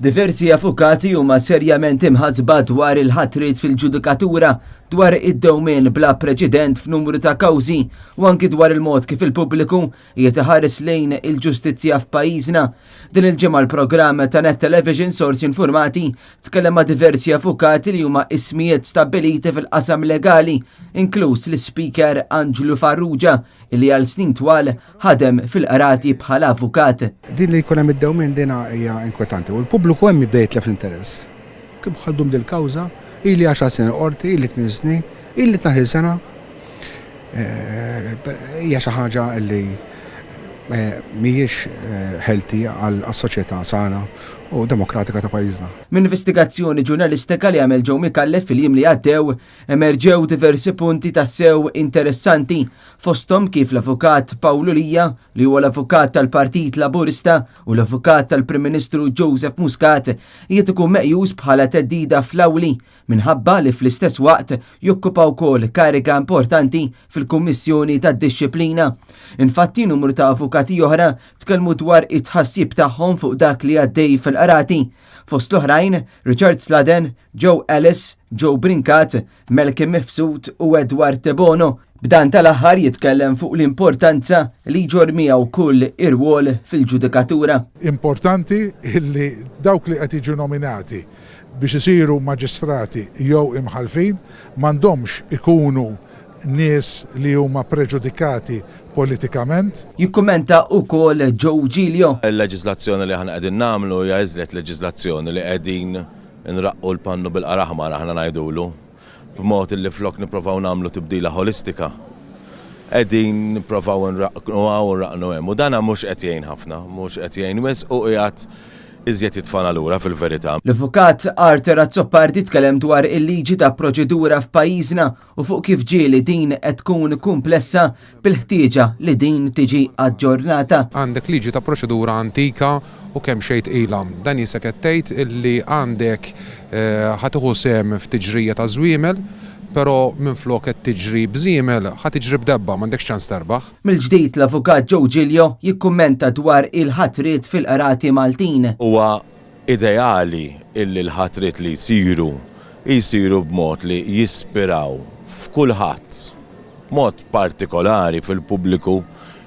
Diversi avukati huma serjament imħasba dwar il-ħatrit fil-ġudikatura dwar id-dewmien bla preċedent f'numru ta' kawżi u anki dwar il-mod kif il-pubbliku jitħares lejn il-ġustizzja f'pajjiżna. Din il-ġimgħa l-programm ta' Net Television Sorsi Informati tkellem ma' diversi avukati li huma ismijiet stabbiliti fil-qasam legali, inkluż l-Speaker Angelo Farrugia li għal snin twal ħadem fil-qrati bħala avukat. Din li jkun hemm id-dewmien dina hija inkwetanti u l-pubbliku hemm jibda jitlef l-interess. Kif ħaddum din il-kawża ili 10 sena qorti, ili 8 snin, ili 12 sena. Hija xi ħaġa li mhijiex healthy għas-soċjetà sana u demokratika ta' pajjiżna. Min investigazzjoni ġurnalistika li għamel Joe Mikallef fil-jiem li għaddew, emerġew diversi punti ta' sew interessanti, fosthom kif l-avukat Paolo Lija, li huwa l-avukat tal-Partit Laburista u l-avukat tal-Prim Ministru Joseph Muscat, jiet ikun meqjus bħala teddida fl-awli minħabba li fl-istess waqt jokkupaw wkoll kariga importanti fil-Kummissjoni tad-Dixxilpina. Infatti numru ta' avukati oħra tkellmu dwar it-tħassib tagħhom fuq dak li għaddej fil-qrati. Fost l-oħrajn, Richard Sladen, Joe Ellis, Joe Brinkat, Malcolm Mifsud u Edward Tebono. B'dan tal-aħħar jitkellem fuq l-importanza li ġor miegħu kull irwol fil-ġudikatura. Importanti illi dawk li qed jiġu nominati biex isiru maġistrati jew imħalfin m'għandhomx ikunu nies li huma preġudikati politikament. Jikkumenta wkoll Joe Giglio. Il-leġiżlazzjoni li aħna qegħdin nagħmlu hija iżjed leġiżlazzjoni li qegħdin inraqqu l-pannu bil-qaraħmar aħna ngħidulu b'mod li flok nippruvaw nagħmlu tibdila holistika. Qegħdin nippruvaw nraqnu hemm u dan mhux qed jgħin ħafna, mhux qed jgħin wisq u qiegħed iżjed jitfana lura fil-verità. L-avukat Arthur Azzopardi tkellem dwar il-liġi ta' proċedura f'pajjiżna u fuq kif ġieli din qed tkun komplessa bil-ħtieġa li din tiġi aġġornata. Għandek liġi ta' proċedura antika u kemm xejn ilha. Dan jisek qed tgħid illi għandek ħatiħu sem f'tiġrija ta' żwiemel, pero minflok qed tiġri bżiemel ħad tiġri b'debba m'għandekx ċans terbaħ. Mill-ġdid l-avukat Joe Giglio jikkummenta dwar il-ħatriet fil-qrati Maltin. Huwa ideali illi l-ħatriet li jsiru b'mod li jispiraw f'kulħadd, mod partikolari fil-pubbliku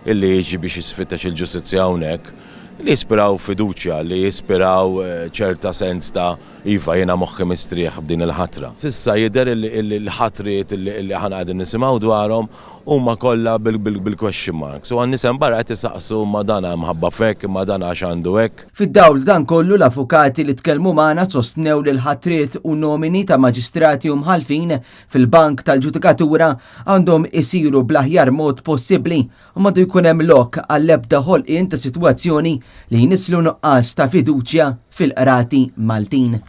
illi jiġi biex jisfittex il-ġustizzja hawnhekk, li jispiraw fiduċja, li jispiraw ċerta sens ta' iva jiena moħħi mistrieħ b'din il-ħatra. Sissa jidher il-ħatriet li ħana qegħdin nisimgħu dwarhom huma kollha bil-question marks. U għan-nisem barra qed isaqsu ma dan mħabba fek, ma dan għax għandu hekk. Fid-dawl dan kollu l-avukati li tkellmu magħna sostnew li l-ħatriet u nomini ta' maġistrati u mħalfin fil-bank tal-ġudikatura għandhom isiru bl-aħjar mod possibbli u m'għandu jkun hemm lok għall-ebda ħolqien ta' sitwazzjoni li jnislu nuqqas ta' fiduċja fil-qrati Maltin.